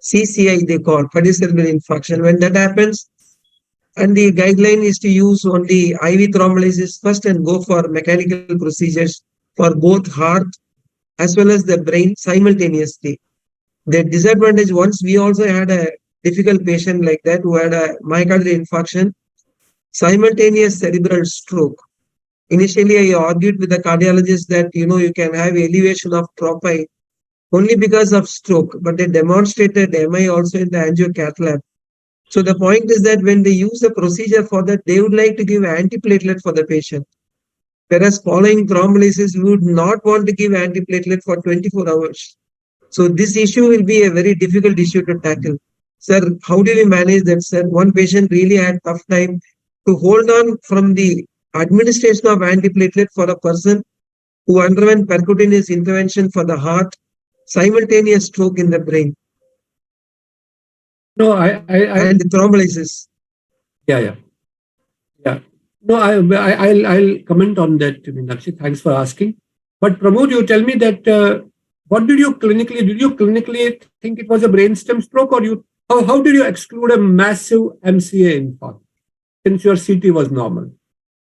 CCI they call cardiocerebral infarction. When that happens, and the guideline is to use only IV thrombolysis first and go for mechanical procedures for both heart as well as the brain simultaneously. The disadvantage, once we also had a difficult patient like that who had a myocardial infarction, simultaneous cerebral stroke. Initially, I argued with the cardiologist that, you can have elevation of tropi only because of stroke, but they demonstrated MI also in the angiocath lab. So the point is that when they use a procedure for that, they would like to give antiplatelet for the patient. Whereas following thrombolysis, we would not want to give antiplatelet for 24 hours. So this issue will be a very difficult issue to tackle. Sir, how do we manage that, sir? One patient really had tough time to hold on from the administration of antiplatelet for a person who underwent percutaneous intervention for the heart, simultaneous stroke in the brain, No, and thrombolysis. yeah. No, I'll comment on that, Meenakshi. Thanks for asking. But Pramod, you tell me that what did you clinically think it was a brainstem stroke, or how did you exclude a massive MCA infarct since your CT was normal?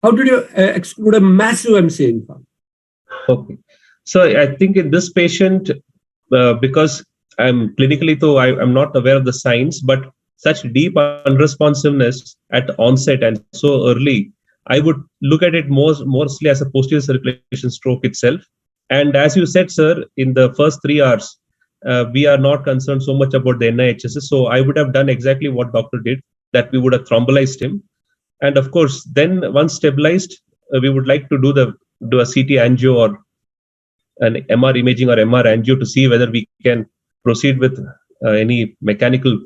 How did you exclude a massive MCA infarct? Okay. So I think in this patient, because I'm clinically, though I'm not aware of the signs, but such deep unresponsiveness at onset and so early, I would look at it mostly as a posterior circulation stroke itself. And as you said, sir, in the first 3 hours, we are not concerned so much about the NIHSS. So I would have done exactly what doctor did, that we would have thrombolized him. And of course, then once stabilized, we would like to do a CT angio or an MR imaging or MR angio to see whether we can proceed with any mechanical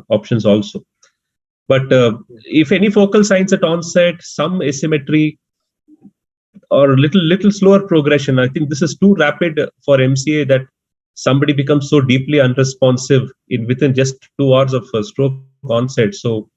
options also. But if any focal signs at onset, some asymmetry or little slower progression, I think this is too rapid for MCA that somebody becomes so deeply unresponsive within just 2 hours of stroke onset. So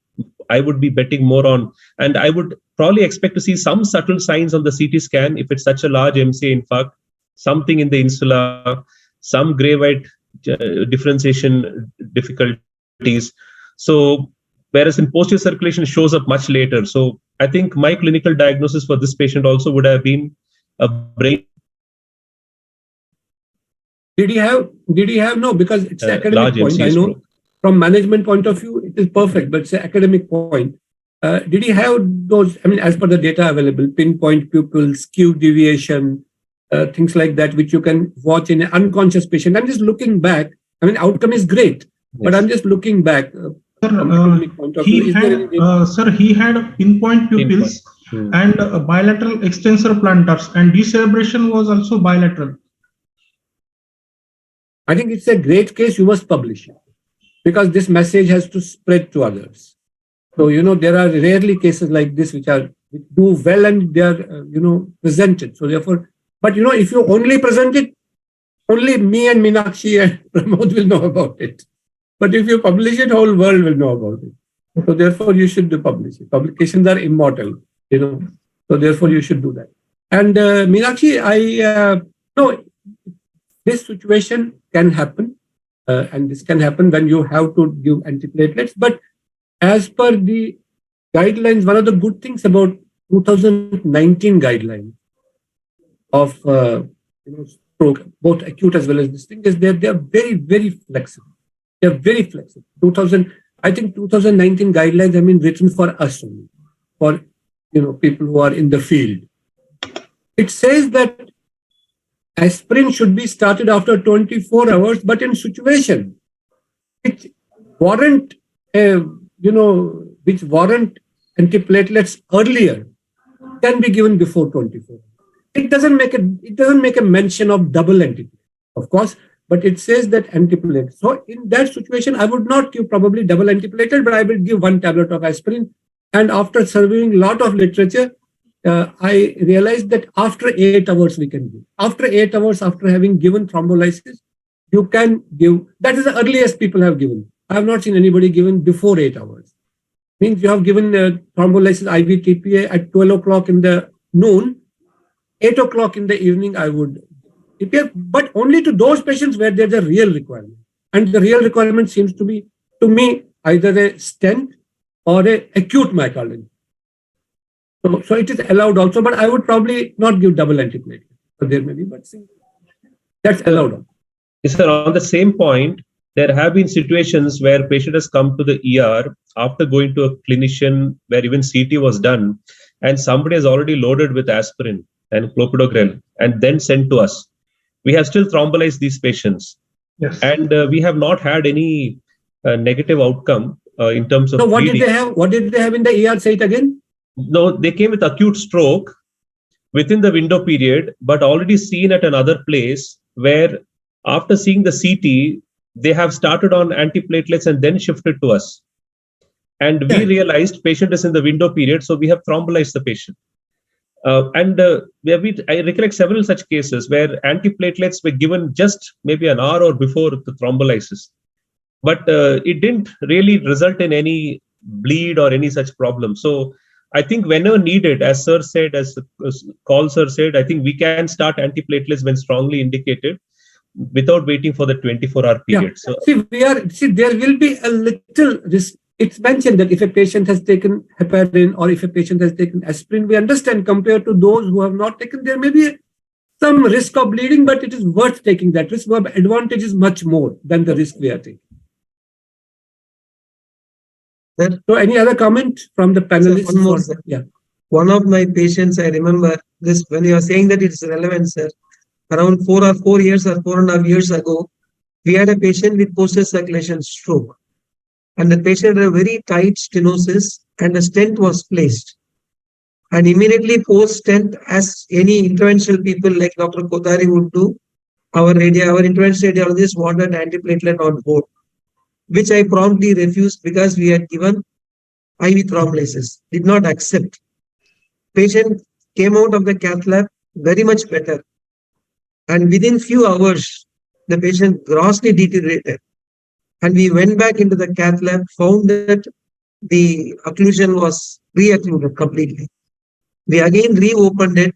I would be betting more on, and I would probably expect to see some subtle signs on the CT scan if it's such a large MCA infarct, something in the insula, some gray white differentiation difficulties. So whereas in posterior circulation shows up much later. So I think my clinical diagnosis for this patient also would have been a brain. Did he have no, because it's an academic Large point. MCA I know stroke. from management point of view, it is perfect, but it's an academic point. Did he have those, I mean, as per the data available, pinpoint pupil, skew deviation, things like that, which you can watch in an unconscious patient? I'm just looking back. I mean, outcome is great, but I'm just looking back. He had pinpoint pupils and bilateral extensor plantars, and decerebration was also bilateral. I think it's a great case. You must publish it because this message has to spread to others. So, there are rarely cases like this which do well and they are, presented. So therefore, but if you only present it, only me and Meenakshi and Pramod will know about it. But if you publish it, whole world will know about it. So therefore, you should publish it. Publications are immortal, So therefore, you should do that. And Meenakshi, this situation can happen, and this can happen when you have to give antiplatelets. But as per the guidelines, one of the good things about 2019 guidelines of stroke, both acute as well as this thing, is that they are very, very flexible. They are very flexible. 2019 guidelines have been written for us only, for people who are in the field. It says that aspirin should be started after 24 hours, but in situation which warrant antiplatelets earlier, can be given before 24. It doesn't make a mention of double antiplatelet, of course, but it says that antiplatelet. So in that situation, I would not give probably double antiplatelet, but I will give 1 tablet of aspirin. And after surveying a lot of literature, I realized that after 8 hours we can give. After 8 hours, after having given thrombolysis, you can give. That is the earliest people have given. I have not seen anybody given before 8 hours. Means you have given thrombolysis IV TPA at 12 o'clock in the noon, 8 o'clock in the evening, I would TPA, but only to those patients where there's a real requirement. And the real requirement seems to be, to me, either a stent or a acute myocardial. So it is allowed also, but I would probably not give double antiplatelet. So there may be, but that's allowed. Yes, sir. On the same point, there have been situations where patient has come to the ER after going to a clinician where even CT was done, and somebody has already loaded with aspirin and clopidogrel and then sent to us. We have still thrombolized these patients. Yes. And we have not had any negative outcome. in terms of So what bleeding. did they have? What did they have in the ER? Say it again. No, they came with acute stroke within the window period, but already seen at another place where after seeing the CT, they have started on antiplatelets and then shifted to us. And we realized patient is in the window period, so we have thrombolized the patient. I recollect several such cases where antiplatelets were given just maybe an hour or before the thrombolysis. But it didn't really result in any bleed or any such problem. So I think whenever needed, as Sir said, as Call Sir said, I think we can start antiplatelets when strongly indicated without waiting for the 24-hour period. So there will be a little risk. It's mentioned that if a patient has taken heparin or if a patient has taken aspirin, we understand compared to those who have not taken, there may be some risk of bleeding, but it is worth taking that risk. The advantage is much more than the risk we are taking. So any other comment from the panelists? One more, sir. Yeah. One of my patients, I remember this when you are saying that it's relevant, sir. Around 4 years or 4.5 years ago, we had a patient with post-circulation stroke. And the patient had a very tight stenosis and a stent was placed. And immediately post-stent, as any interventional people like Dr. Kothari would do, our interventional radiologist wanted antiplatelet on board, which I promptly refused because we had given IV thrombolysis, did not accept. Patient came out of the cath lab very much better. And within few hours, the patient grossly deteriorated. And we went back into the cath lab, found that the occlusion was re-occluded completely. We again reopened it,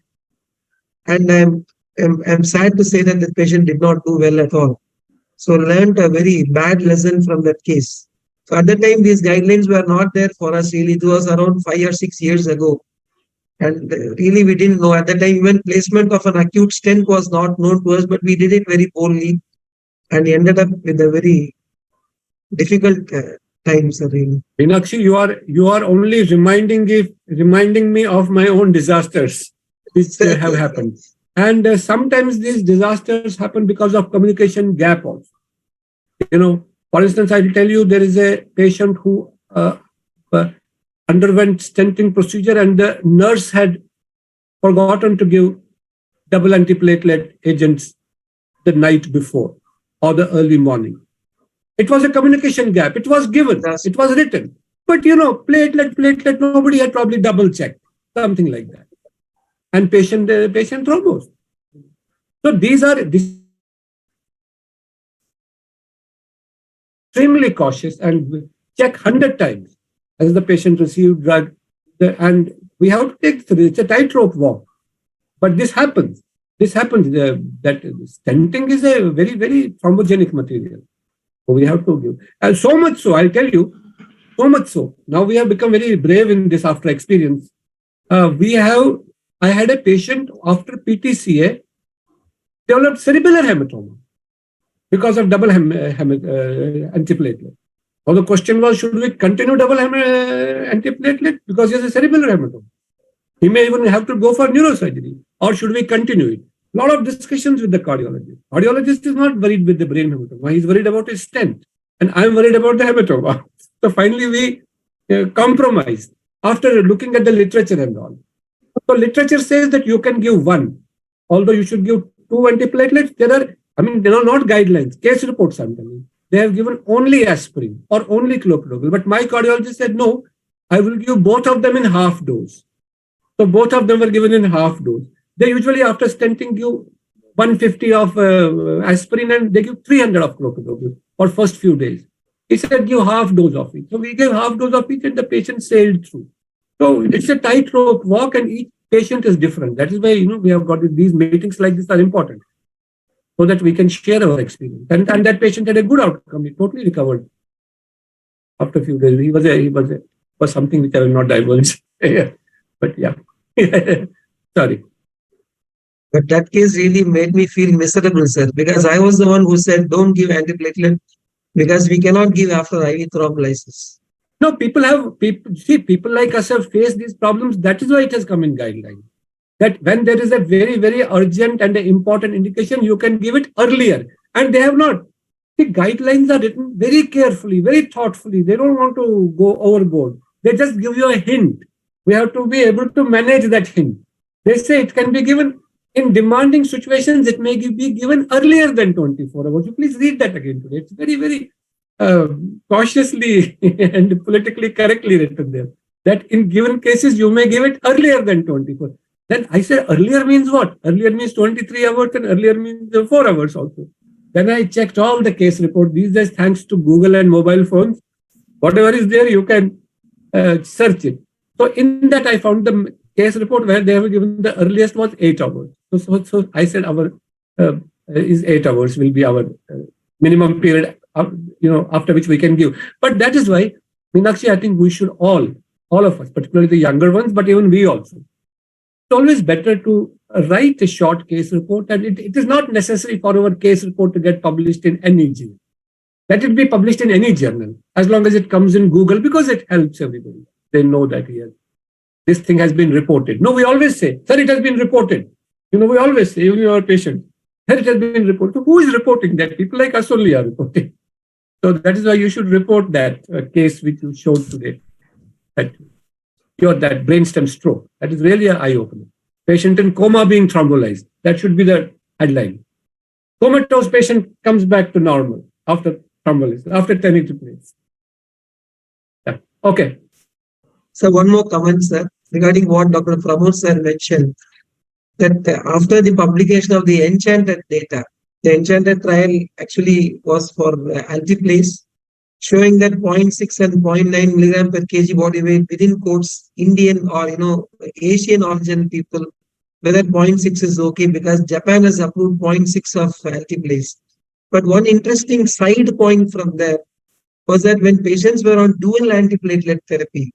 and I'm sad to say that the patient did not do well at all. So learned a very bad lesson from that case. So at that time, these guidelines were not there for us really. It was around 5 or 6 years ago. And really, we didn't know at that time, even placement of an acute stent was not known to us, but we did it very poorly and ended up with a very difficult times. Really. Meenakshi, you are only reminding me of my own disasters which have happened. And sometimes these disasters happen because of communication gap also. For instance, I'll tell you, there is a patient who underwent stenting procedure and the nurse had forgotten to give double antiplatelet agents the night before or the early morning. It was a communication gap. It was given. It was written. But, platelet, nobody had probably double checked, something like that. And patient thrombosed. So these are extremely cautious and check 100 times as the patient received drug. And we have to take through. It's a tightrope walk. But this happens. That stenting is a very, very thrombogenic material. So we have to give. And so much so, I'll tell you, so much so. Now we have become very brave in this after experience. I had a patient after PTCA developed cerebellar hematoma because of double antiplatelet. Well, the question was, should we continue double antiplatelet because he has a cerebellar hematoma? He may even have to go for neurosurgery, or should we continue it? A lot of discussions with the cardiologist. Cardiologist is not worried with the brain hematoma. He's worried about his stent. And I'm worried about the hematoma. So finally we compromised after looking at the literature and all. So literature says that you can give one, although you should give 2 antiplatelets. There are not guidelines, case reports I'm telling you. They have given only aspirin or only clopidogrel. But my cardiologist said, no, I will give both of them in half dose. So both of them were given in half dose. They usually after stenting give 150 of aspirin and they give 300 of clopidogrel for first few days. He said give half dose of each. So we gave half dose of each and the patient sailed through. So it's a tightrope walk and each patient is different. That is why we have got these meetings like this are important so that we can share our experience. And that patient had a good outcome. He totally recovered after a few days. He was something which I will not divulge. But yeah, sorry. But that case really made me feel miserable, sir, because I was the one who said, don't give antiplatelet because we cannot give after IV thrombolysis. No, people like us have faced these problems. That is why it has come in guideline. That when there is a very, very urgent and an important indication, you can give it earlier. And they have not. The guidelines are written very carefully, very thoughtfully. They don't want to go overboard. They just give you a hint. We have to be able to manage that hint. They say it can be given in demanding situations. It may be given earlier than 24 hours. You please read that again today. It's very, very cautiously and politically correctly written there. That in given cases, you may give it earlier than 24. Then I say earlier means what? Earlier means 23 hours and earlier means 4 hours also. Then I checked all the case report. These days, thanks to Google and mobile phones, whatever is there, you can search it. So in that, I found the case report where they have given the earliest was 8 hours. So I said our is 8 hours will be our minimum period, after which we can give. But that is why, Meenakshi, I think we should all of us, particularly the younger ones, but even we also, it's always better to write a short case report, and it is not necessary for our case report to get published in any journal. Let it be published in any journal, as long as it comes in Google, because it helps everybody. They know that here, this thing has been reported. No, we always say, sir, it has been reported. We always say, even our patients, sir, it has been reported. So who is reporting that? People like us only are reporting. So that is why you should report that case which you showed today. That brainstem stroke. That is really an eye-opener. Patient in coma being thrombolized. That should be the headline. Comatose patient comes back to normal after thrombolysis, after tenecteplase. Yeah. Okay. So one more comment, sir, regarding what Dr. Pramod sir mentioned, that after the publication of the Enchanted data, the Enchanted trial actually was for altiplase, showing that 0.6 and 0.9 milligram per kg body weight within quotes Indian or Asian origin people, whether 0.6 is okay because Japan has approved 0.6 of altiplase. But one interesting side point from there was that when patients were on dual antiplatelet therapy,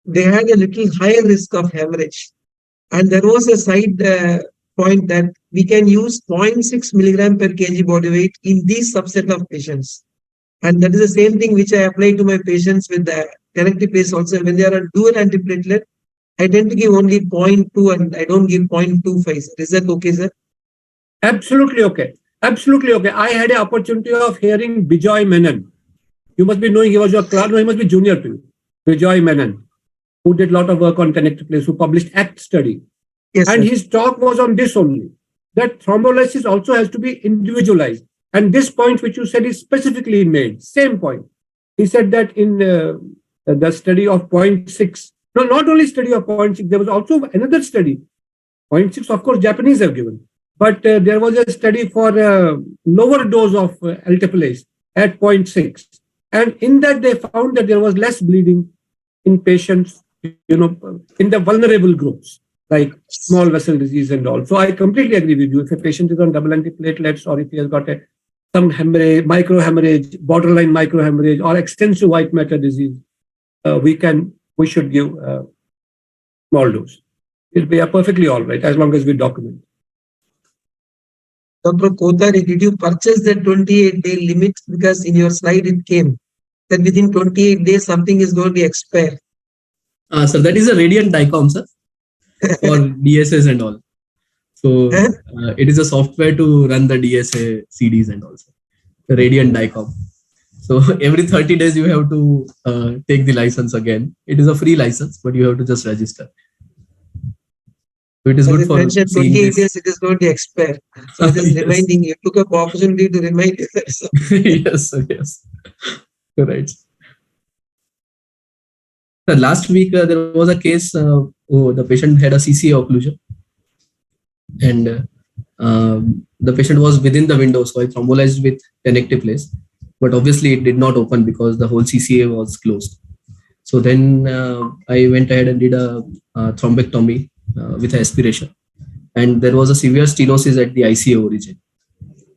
they had a little higher risk of hemorrhage. And there was a side point that we can use 0.6 milligram per kg body weight in these subset of patients. And that is the same thing which I apply to my patients with the tenecteplase also. When they are on dual antiplatelet, I tend to give only 0.2 and I don't give 0.25. Is that okay, sir? Absolutely okay. Absolutely okay. I had an opportunity of hearing Bijoy Menon. You must be knowing he was your class. No, he must be junior to you. Bijoy Menon, who did a lot of work on tenecteplase, who published ACT study. Yes, and sir. His talk was on this only, that thrombolysis also has to be individualized. And this point which you said is specifically made, same point. He said that in the study of 0.6, no, not only study of 0.6, there was also another study. 0.6, of course, Japanese have given. But there was a study for lower dose of alteplase at 0.6. And in that, they found that there was less bleeding in patients, in the vulnerable groups, like small vessel disease and all. So I completely agree with you. If a patient is on double antiplatelets or if he has got some hemorrhage, microhemorrhage, borderline microhemorrhage, or extensive white matter disease, we should give small dose. It'll be perfectly all right as long as we document. Dr. Kothari, did you purchase the 28-day limit? Because in your slide it came that within 28 days something is going to expire. So that is a radiant DICOM, sir, for DSAs and all. So it is a software to run the DSA CDs and also the radiant DICOM. So every 30 days you have to take the license again. It is a free license, but you have to just register. So it is good for mentioned 28 days it is going to expire. So it is Yes. reminding you, took up opportunity to remind you that. So. yes. Right. Last week there was a case. The patient had a CCA occlusion, and the patient was within the window, so I thrombolized with tenecteplase, but obviously it did not open because the whole CCA was closed. So then I went ahead and did a thrombectomy with aspiration, and there was a severe stenosis at the ICA origin.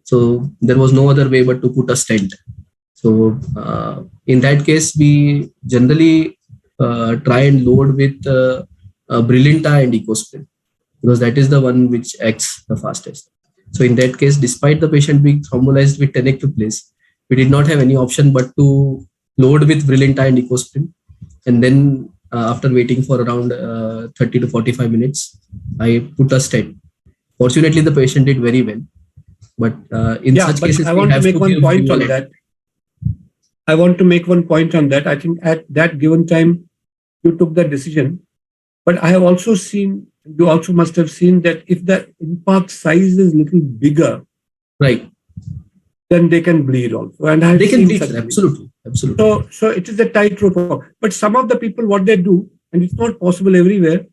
So there was no other way but to put a stent. So in that case, we generally try and load with Brilinta and Ecosprin, because that is the one which acts the fastest. So in that case, despite the patient being thrombolized with tenecteplase, we did not have any option but to load with Brilinta and Ecosprin. And then after waiting for around 30 to 45 minutes, I put a stent. Fortunately, the patient did very well. But in such cases, I want to make one point on that. I want to make one point on that. I think at that given time, you took that decision. But I have also seen, you also must have seen that if the impact size is little bigger, right, then they can bleed also. And they can bleed, absolutely. So it is a tightrope. But some of the people, what they do, and it's not possible everywhere,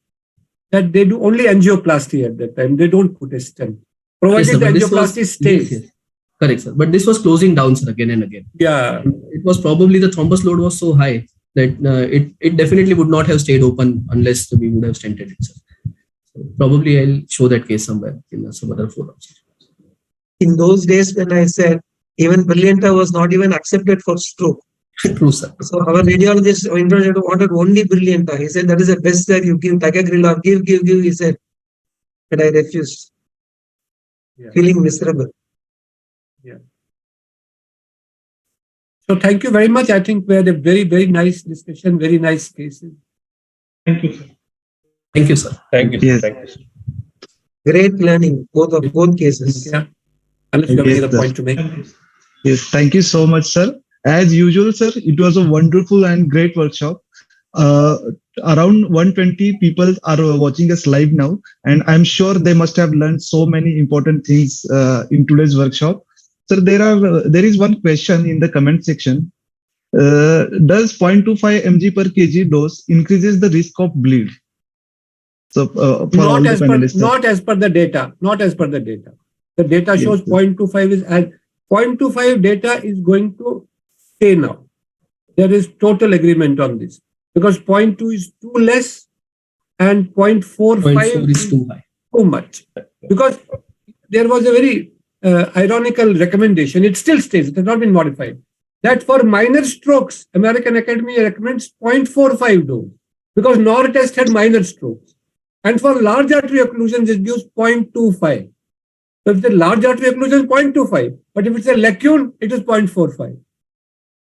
that they do only angioplasty at that time. They don't put a stent. Provided the angioplasty stays. Yes. Correct, sir. But this was closing down, sir, again and again. Yeah. It was probably the thrombus load was so high that it definitely would not have stayed open unless we would have stented it, sir. So probably I'll show that case somewhere in some other forums. In those days when I said even Brillianta was not even accepted for stroke. True, sir. So our radiologist wanted only Brillianta. He said that is the best that you give ticagrelor, give. He said, and I refused, feeling miserable. Yeah. So thank you very much. I think we had a very, very nice discussion, very nice cases. Thank you, sir. Thank you, sir. Thank you, sir. Yes. Thank you, sir. Great learning, both cases. Yeah. Unless you have any other point to make. Thank you, sir. Yes, thank you so much, sir. As usual, sir, it was a wonderful and great workshop. Around 120 people are watching us live now, and I'm sure they must have learned so many important things in today's workshop. Sir, there is one question in the comment section. Does 0.25 mg per kg dose increases the risk of bleed? So, not as per the data. Not as per the data. The data shows 0.25 is as 0.25 data is going to stay now. There is total agreement on this because 0.2 is too less and 0.45 is too high. Too much. Because there was a very ironical recommendation. It still stays. It has not been modified. That for minor strokes, American Academy recommends 0.45 dose because NOR test had minor strokes. And for large artery occlusions, it gives 0.25. So if it's a large artery occlusion, 0.25. But if it's a lacune, it is 0.45.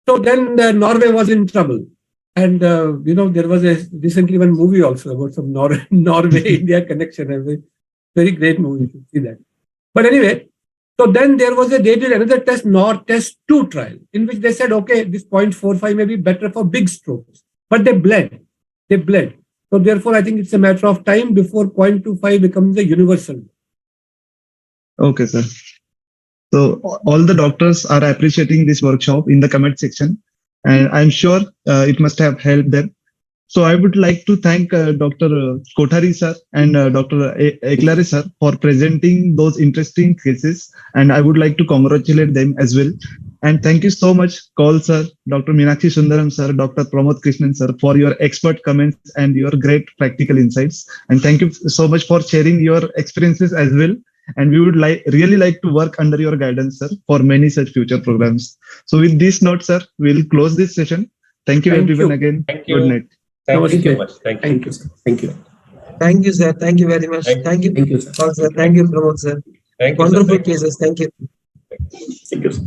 So then Norway was in trouble. And, there was recently one movie also about some Norway-India connection. A very great movie. You should see that. But anyway, so then there was they did another test, NOR test 2 trial, in which they said, okay, this 0.45 may be better for big strokes. But they bled. So therefore, I think it's a matter of time before 0.25 becomes a universal. Okay, sir. So all the doctors are appreciating this workshop in the comment section, and I'm sure it must have helped them. So I would like to thank Dr. Kothari sir and Dr. Eklare sir for presenting those interesting cases, and I would like to congratulate them as well. And thank you so much, Kaul sir, Dr. Meenakshi Sundaram sir, Dr. Pramod Krishnan sir, for your expert comments and your great practical insights. And thank you so much for sharing your experiences as well. And we would really like to work under your guidance, sir, for many such future programs. So with this note, sir, we'll close this session. Thank you, everyone, again. Thank you. Good night. Thank you so much. Thank you, sir. Thank you. Thank you, sir. Thank you very much. Thank you, sir. Kaul sir. Thank you, Pramod sir. Thank you, Wonderful sir. cases. Thank you. Thank you, sir.